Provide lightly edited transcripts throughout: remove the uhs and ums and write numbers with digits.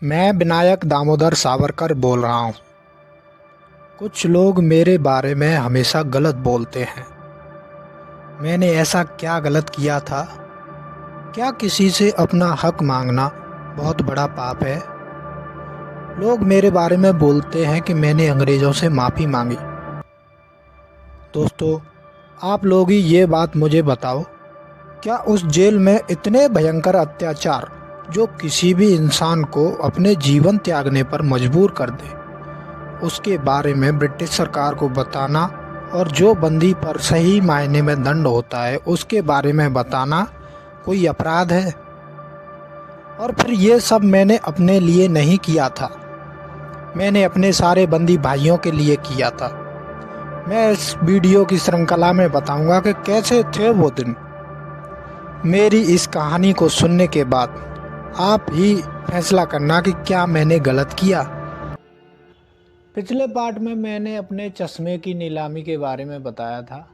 मैं विनायक दामोदर सावरकर बोल रहा हूँ। कुछ लोग मेरे बारे में हमेशा गलत बोलते हैं। मैंने ऐसा क्या गलत किया था? क्या किसी से अपना हक मांगना बहुत बड़ा पाप है? लोग मेरे बारे में बोलते हैं कि मैंने अंग्रेज़ों से माफ़ी मांगी। दोस्तों, आप लोग ही ये बात मुझे बताओ, क्या उस जेल में इतने भयंकर अत्याचार जो किसी भी इंसान को अपने जीवन त्यागने पर मजबूर कर दे, उसके बारे में ब्रिटिश सरकार को बताना और जो बंदी पर सही मायने में दंड होता है उसके बारे में बताना कोई अपराध है? और फिर ये सब मैंने अपने लिए नहीं किया था, मैंने अपने सारे बंदी भाइयों के लिए किया था। मैं इस वीडियो की श्रृंखला में बताऊंगा कि कैसे थे वो दिन। मेरी इस कहानी को सुनने के बाद आप ही फैसला करना कि क्या मैंने गलत किया। पिछले पार्ट में मैंने अपने चश्मे की नीलामी के बारे में बताया था।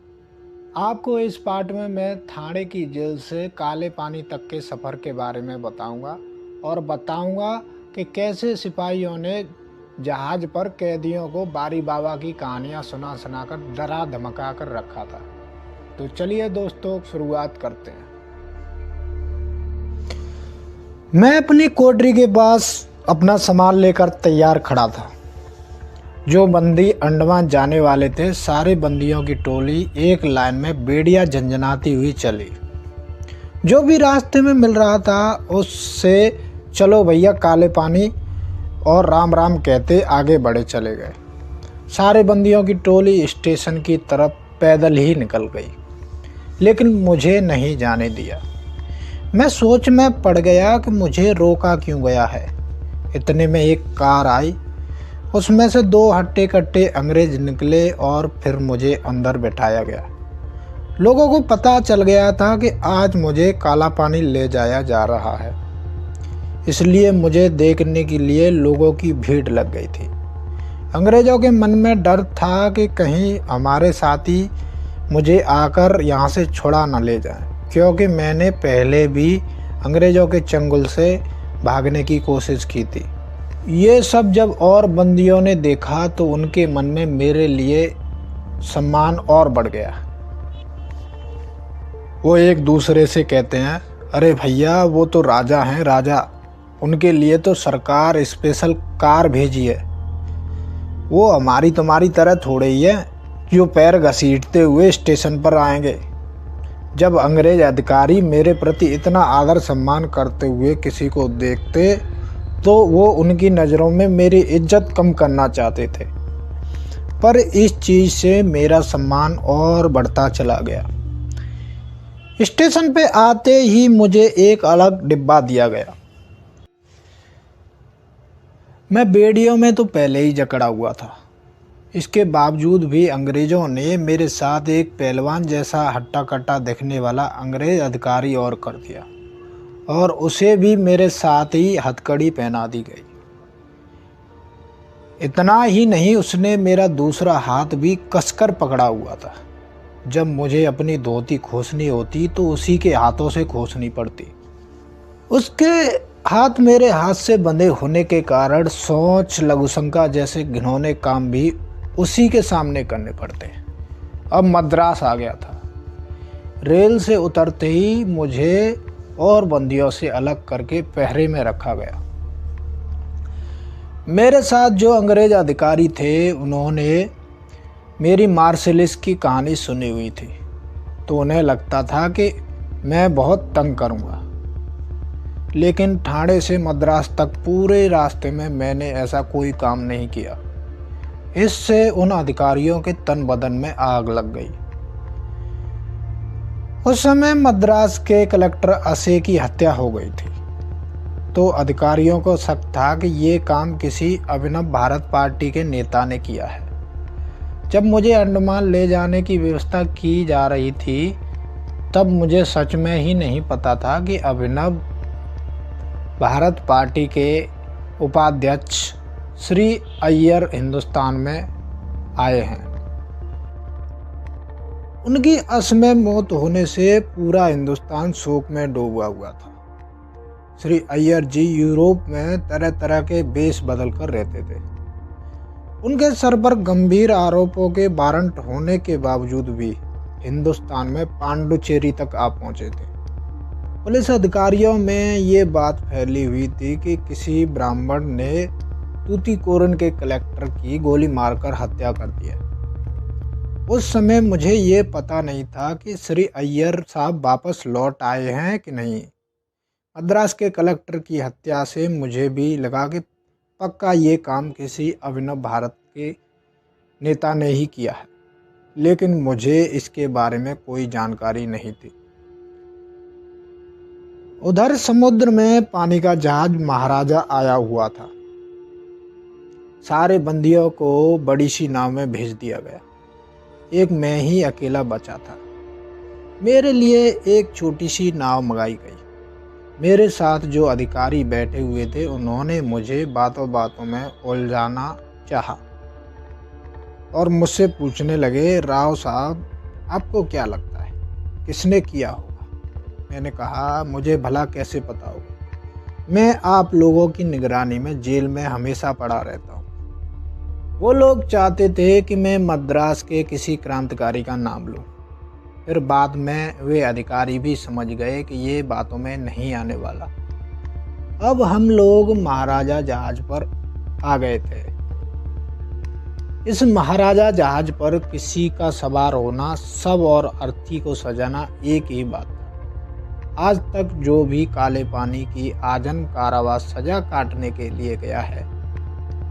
आपको इस पार्ट में मैं थाने की जेल से काले पानी तक के सफ़र के बारे में बताऊंगा और बताऊंगा कि कैसे सिपाहियों ने जहाज पर कैदियों को बारी बाबा की कहानियां सुना सुनाकर डरा धमका कर रखा था। तो चलिए दोस्तों, शुरुआत करते हैं। मैं अपनी कोठरी के पास अपना सामान लेकर तैयार खड़ा था। जो बंदी अंडमान जाने वाले थे, सारे बंदियों की टोली एक लाइन में बेड़िया झंझनाती हुई चली। जो भी रास्ते में मिल रहा था उससे चलो भैया काले पानी और राम राम कहते आगे बढ़े चले गए। सारे बंदियों की टोली स्टेशन की तरफ पैदल ही निकल गई, लेकिन मुझे नहीं जाने दिया। मैं सोच में पड़ गया कि मुझे रोका क्यों गया है। इतने में एक कार आई, उसमें से दो हट्टे कट्टे अंग्रेज निकले और फिर मुझे अंदर बैठाया गया। लोगों को पता चल गया था कि आज मुझे काला पानी ले जाया जा रहा है, इसलिए मुझे देखने के लिए लोगों की भीड़ लग गई थी। अंग्रेज़ों के मन में डर था कि कहीं हमारे साथी मुझे आकर यहाँ से छुड़ा न ले जाएं, क्योंकि मैंने पहले भी अंग्रेज़ों के चंगुल से भागने की कोशिश की थी। ये सब जब और बंदियों ने देखा तो उनके मन में मेरे लिए सम्मान और बढ़ गया। वो एक दूसरे से कहते हैं, अरे भैया वो तो राजा हैं, राजा, उनके लिए तो सरकार स्पेशल कार भेजी है। वो हमारी तुम्हारी तरह थोड़े ही है जो पैर घसीटते हुए स्टेशन पर आएंगे। जब अंग्रेज अधिकारी मेरे प्रति इतना आदर सम्मान करते हुए किसी को देखते तो वो उनकी नज़रों में मेरी इज्जत कम करना चाहते थे, पर इस चीज़ से मेरा सम्मान और बढ़ता चला गया। स्टेशन पे आते ही मुझे एक अलग डिब्बा दिया गया। मैं बेड़ियों में तो पहले ही जकड़ा हुआ था, इसके बावजूद भी अंग्रेज़ों ने मेरे साथ एक पहलवान जैसा हट्टा कट्टा दिखने वाला अंग्रेज़ अधिकारी और कर दिया, और उसे भी मेरे साथ ही हथकड़ी पहना दी गई। इतना ही नहीं, उसने मेरा दूसरा हाथ भी कसकर पकड़ा हुआ था। जब मुझे अपनी धोती खोसनी होती तो उसी के हाथों से खोसनी पड़ती। उसके हाथ मेरे हाथ से बंधे होने के कारण शौच, लघुशंका जैसे घिनौने काम भी उसी के सामने करने पड़ते। अब मद्रास आ गया था। रेल से उतरते ही मुझे और बंदियों से अलग करके पहरे में रखा गया। मेरे साथ जो अंग्रेज अधिकारी थे उन्होंने मेरी मार्शलिस की कहानी सुनी हुई थी, तो उन्हें लगता था कि मैं बहुत तंग करूंगा। लेकिन ठाणे से मद्रास तक पूरे रास्ते में मैंने ऐसा कोई काम नहीं किया। इससे उन अधिकारियों के तन बदन में आग लग गई। उस समय मद्रास के कलेक्टर असे की हत्या हो गई थी, तो अधिकारियों को शक था कि ये काम किसी अभिनव भारत पार्टी के नेता ने किया है। जब मुझे अंडमान ले जाने की व्यवस्था की जा रही थी तब मुझे सच में ही नहीं पता था कि अभिनव भारत पार्टी के उपाध्यक्ष श्री अय्यर हिंदुस्तान में आए हैं। उनकी असमय मौत होने से पूरा हिंदुस्तान शोक में डूबा हुआ था। श्री अय्यर जी यूरोप में तरह तरह के वेश बदल कर रहते थे। उनके सर पर गंभीर आरोपों के वारंट होने के बावजूद भी हिंदुस्तान में पांडुचेरी तक आ पहुंचे थे। पुलिस अधिकारियों में ये बात फैली हुई थी कि किसी ब्राह्मण ने तूतीकोरन के कलेक्टर की गोली मारकर हत्या कर दिया। उस समय मुझे ये पता नहीं था कि श्री अय्यर साहब वापस लौट आए हैं कि नहीं। मद्रास के कलेक्टर की हत्या से मुझे भी लगा कि पक्का ये काम किसी अभिनव भारत के नेता ने ही किया है, लेकिन मुझे इसके बारे में कोई जानकारी नहीं थी। उधर समुद्र में पानी का जहाज महाराजा आया हुआ था। सारे बंदियों को बड़ी सी नाव में भेज दिया गया। एक मैं ही अकेला बचा था। मेरे लिए एक छोटी सी नाव मंगाई गई। मेरे साथ जो अधिकारी बैठे हुए थे उन्होंने मुझे बातों बातों में उलझाना चाहा और मुझसे पूछने लगे, राव साहब आपको क्या लगता है किसने किया होगा? मैंने कहा, मुझे भला कैसे पता होगा, मैं आप लोगों की निगरानी में जेल में हमेशा पड़ा रहता हूँ। वो लोग चाहते थे कि मैं मद्रास के किसी क्रांतिकारी का नाम लूँ। फिर बाद में वे अधिकारी भी समझ गए कि ये बातों में नहीं आने वाला। अब हम लोग महाराजा जहाज पर आ गए थे। इस महाराजा जहाज पर किसी का सवार होना सब और अर्थी को सजाना एक ही बात था। आज तक जो भी काले पानी की आजन कारावास सजा काटने के लिए गया है,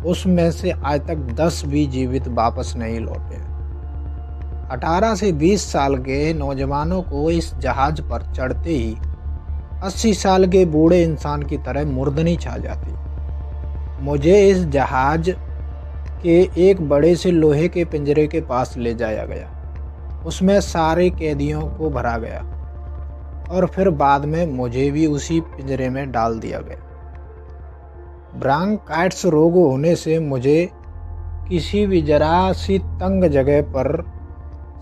उसमें से आज तक 10 भी जीवित वापस नहीं लौटे। 18 से 20 साल के नौजवानों को इस जहाज पर चढ़ते ही 80 साल के बूढ़े इंसान की तरह मुर्दनी छा जाती। मुझे इस जहाज के एक बड़े से लोहे के पिंजरे के पास ले जाया गया। उसमें सारे कैदियों को भरा गया और फिर बाद में मुझे भी उसी पिंजरे में डाल दिया गया। ब्रांकाइटिस रोग होने से मुझे किसी भी जरा सी तंग जगह पर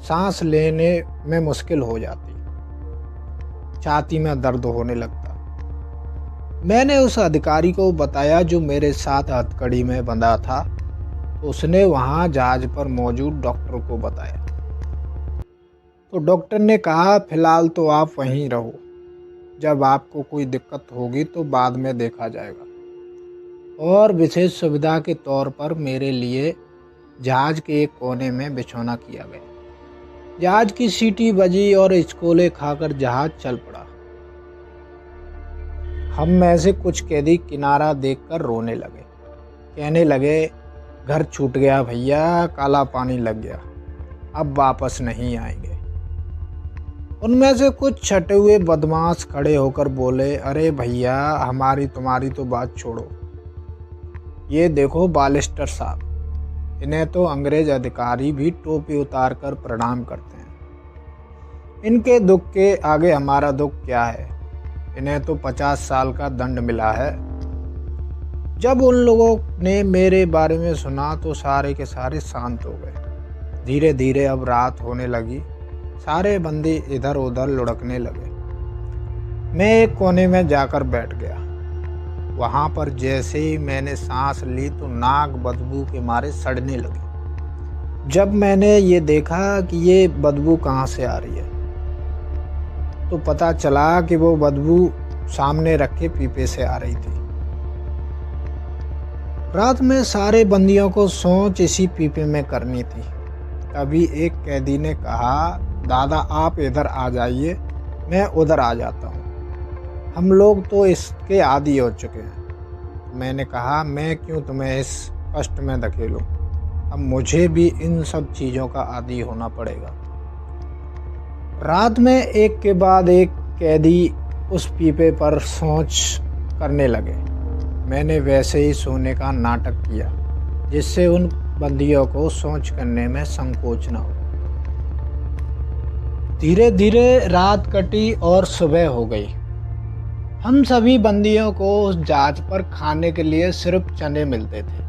सांस लेने में मुश्किल हो जाती, छाती में दर्द होने लगता। मैंने उस अधिकारी को बताया जो मेरे साथ हथकड़ी में बंधा था। उसने वहां जहाज पर मौजूद डॉक्टर को बताया तो डॉक्टर ने कहा, फिलहाल तो आप वहीं रहो, जब आपको कोई दिक्कत होगी तो बाद में देखा जाएगा। और विशेष सुविधा के तौर पर मेरे लिए जहाज के एक कोने में बिछौना किया गया। जहाज की सीटी बजी और हिचकोले खाकर जहाज चल पड़ा। हम में से कुछ कैदी किनारा देखकर रोने लगे, कहने लगे, घर छूट गया भैया, काला पानी लग गया, अब वापस नहीं आएंगे। उनमें से कुछ छटे हुए बदमाश खड़े होकर बोले, अरे भैया हमारी तुम्हारी तो बात छोड़ो, ये देखो बालिस्टर साहब, इन्हें तो अंग्रेज अधिकारी भी टोपी उतार कर प्रणाम करते हैं। इनके दुख के आगे हमारा दुख क्या है? इन्हें तो 50 साल का दंड मिला है। जब उन लोगों ने मेरे बारे में सुना तो सारे के सारे शांत हो गए। धीरे धीरे अब रात होने लगी। सारे बंदी इधर उधर लुढ़कने लगे। मैं एक कोने में जाकर बैठ गया। वहाँ पर जैसे ही मैंने सांस ली तो नाक बदबू के मारे सड़ने लगी। जब मैंने ये देखा कि ये बदबू कहाँ से आ रही है तो पता चला कि वो बदबू सामने रखे पीपे से आ रही थी। रात में सारे बंदियों को सोच इसी पीपे में करनी थी। तभी एक कैदी ने कहा, दादा आप इधर आ जाइए, मैं उधर आ जाता हूँ, हम लोग तो इसके आदी हो चुके हैं। मैंने कहा, मैं क्यों तुम्हें इस कष्ट में धकेलूं, अब मुझे भी इन सब चीज़ों का आदी होना पड़ेगा। रात में एक के बाद एक कैदी उस पीपे पर सोच करने लगे। मैंने वैसे ही सोने का नाटक किया जिससे उन बंदियों को सोच करने में संकोच न हो। धीरे धीरे रात कटी और सुबह हो गई। हम सभी बंदियों को उस जहाज पर खाने के लिए सिर्फ चने मिलते थे।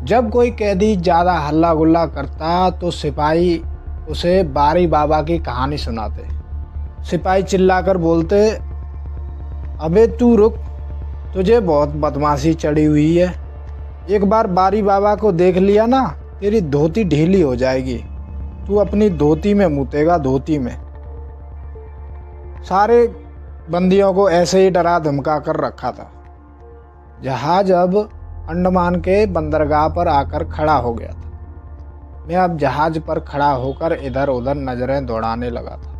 जब कोई कैदी ज़्यादा हल्ला गुल्ला करता तो सिपाही उसे बारी बाबा की कहानी सुनाते। सिपाही चिल्लाकर बोलते, अबे तू रुक, तुझे बहुत बदमाशी चढ़ी हुई है। एक बार बारी बाबा को देख लिया ना, तेरी धोती ढीली हो जाएगी। तू अपनी धोती में मुतेगा, धोती में। सारे बंदियों को ऐसे ही डरा धमका कर रखा था। जहाज अब अंडमान के बंदरगाह पर आकर खड़ा हो गया था। मैं अब जहाज पर खड़ा होकर इधर उधर नजरें दौड़ाने लगा था।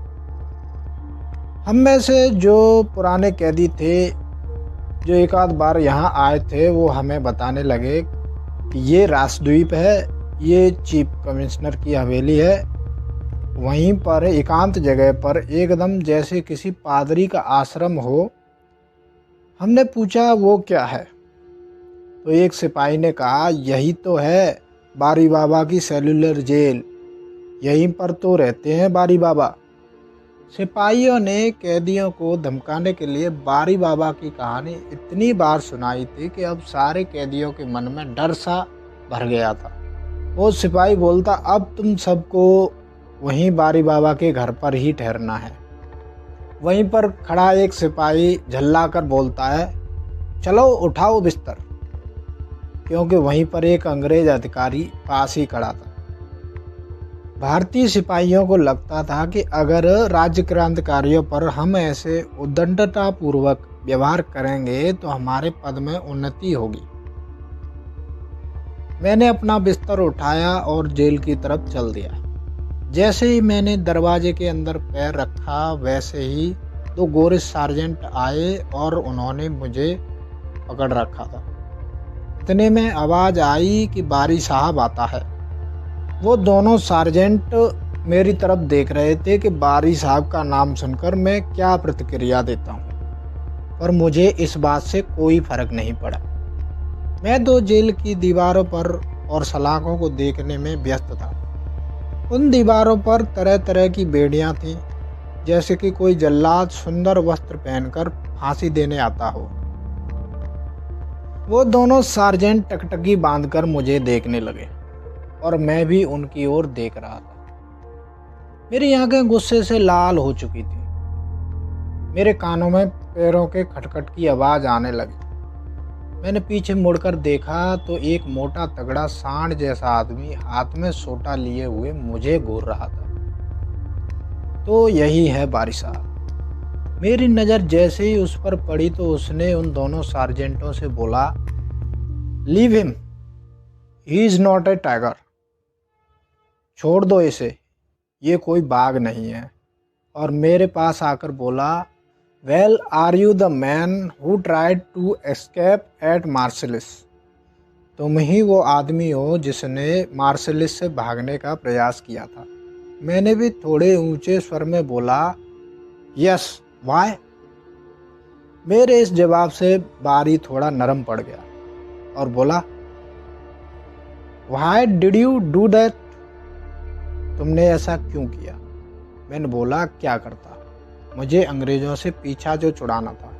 हम में से जो पुराने कैदी थे, जो एक आध बार यहाँ आए थे, वो हमें बताने लगे कि ये रासद्वीप है, ये चीफ कमिश्नर की हवेली है। वहीं पर एकांत जगह पर एकदम जैसे किसी पादरी का आश्रम हो। हमने पूछा वो क्या है, तो एक सिपाही ने कहा यही तो है बारी बाबा की सेलुलर जेल, यहीं पर तो रहते हैं बारी बाबा। सिपाहियों ने कैदियों को धमकाने के लिए बारी बाबा की कहानी इतनी बार सुनाई थी कि अब सारे कैदियों के मन में डर सा भर गया था। वो सिपाही बोलता, अब तुम सबको वहीं बारी बाबा के घर पर ही ठहरना है। वहीं पर खड़ा एक सिपाही झल्लाकर बोलता है, चलो उठाओ बिस्तर, क्योंकि वहीं पर एक अंग्रेज अधिकारी पास ही खड़ा था। भारतीय सिपाहियों को लगता था कि अगर राज्य क्रांतिकारियों पर हम ऐसे उद्दंडतापूर्वक व्यवहार करेंगे तो हमारे पद में उन्नति होगी। मैंने अपना बिस्तर उठाया और जेल की तरफ चल दिया। जैसे ही मैंने दरवाजे के अंदर पैर रखा, वैसे ही दो गोरे सार्जेंट आए और उन्होंने मुझे पकड़ रखा था। इतने में आवाज़ आई कि बारी साहब आता है। वो दोनों सार्जेंट मेरी तरफ देख रहे थे कि बारी साहब का नाम सुनकर मैं क्या प्रतिक्रिया देता हूँ, पर मुझे इस बात से कोई फर्क नहीं पड़ा। मैं तो जेल की दीवारों पर और सलाखों को देखने में व्यस्त था। उन दीवारों पर तरह तरह की बेड़ियां थीं, जैसे कि कोई जल्लाद सुंदर वस्त्र पहनकर फांसी देने आता हो। वो दोनों सार्जेंट टकटकी बांधकर मुझे देखने लगे और मैं भी उनकी ओर देख रहा था। मेरी आंखें गुस्से से लाल हो चुकी थी। मेरे कानों में पैरों के खटखट की आवाज़ आने लगी। मैंने पीछे मुड़कर देखा तो एक मोटा तगड़ा सांड जैसा आदमी हाथ में सोटा लिए हुए मुझे घूर रहा था। तो यही है बारी साहब। मेरी नज़र जैसे ही उस पर पड़ी तो उसने उन दोनों सार्जेंटों से बोला, leave him, he is not a tiger. छोड़ दो इसे, ये कोई बाघ नहीं है। और मेरे पास आकर बोला, well are you the man who tried to escape at Marseilles. तुम ही वो आदमी हो जिसने मार्सेलिस से भागने का प्रयास किया था। मैंने भी थोड़े ऊंचे स्वर में बोला, यस, वाई। मेरे इस जवाब से बारी थोड़ा नरम पड़ गया और बोला, why did you do that. तुमने ऐसा क्यों किया। मैंने बोला, क्या करता, मुझे अंग्रेज़ों से पीछा जो छुड़ाना था,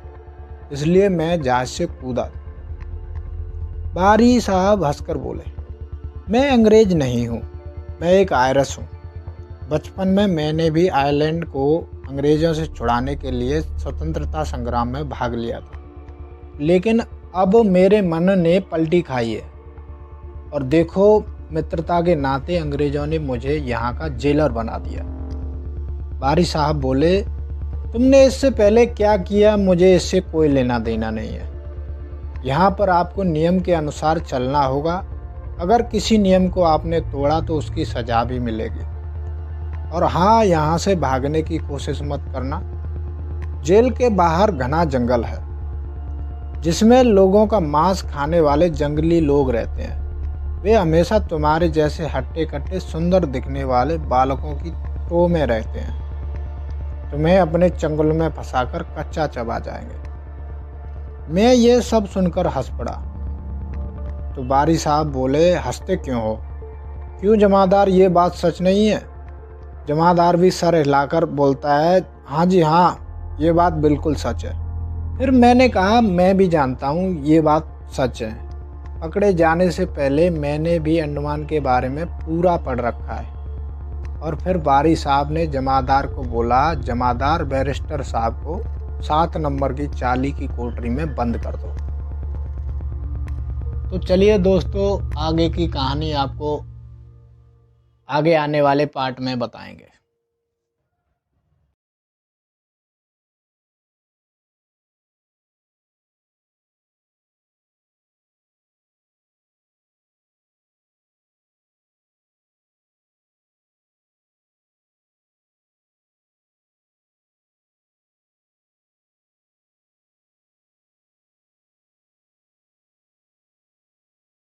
इसलिए मैं जहाज से कूदा। बारी साहब हंसकर बोले, मैं अंग्रेज नहीं हूँ, मैं एक आयरस हूँ। बचपन में मैंने भी आयरलैंड को अंग्रेज़ों से छुड़ाने के लिए स्वतंत्रता संग्राम में भाग लिया था, लेकिन अब मेरे मन ने पलटी खाई है और देखो, मित्रता के नाते अंग्रेज़ों ने मुझे यहाँ का जेलर बना दिया। बारी साहब बोले, तुमने इससे पहले क्या किया मुझे इससे कोई लेना देना नहीं है। यहाँ पर आपको नियम के अनुसार चलना होगा। अगर किसी नियम को आपने तोड़ा तो उसकी सज़ा भी मिलेगी। और हाँ, यहाँ से भागने की कोशिश मत करना। जेल के बाहर घना जंगल है, जिसमें लोगों का मांस खाने वाले जंगली लोग रहते हैं। वे हमेशा तुम्हारे जैसे हट्टे कट्टे सुंदर दिखने वाले बालकों की टो में रहते हैं। तुम्हें अपने चंगुल में फंसाकर कच्चा चबा जाएंगे। मैं ये सब सुनकर हंस पड़ा। तो बारी साहब बोले, हंसते क्यों हो? क्यों जमादार, ये बात सच नहीं है? जमादार भी सर हिलाकर बोलता है, हाँ जी हाँ, ये बात बिल्कुल सच है। फिर मैंने कहा, मैं भी जानता हूँ ये बात सच है। पकड़े जाने से पहले मैंने भी अंडमान के बारे में पूरा पढ़ रखा है। और फिर बारी साहब ने जमादार को बोला, जमादार बैरिस्टर साहब को 7 नंबर की चाली की कोठरी में बंद कर दो। तो चलिए दोस्तों, आगे की कहानी आपको आगे आने वाले पार्ट में बताएंगे।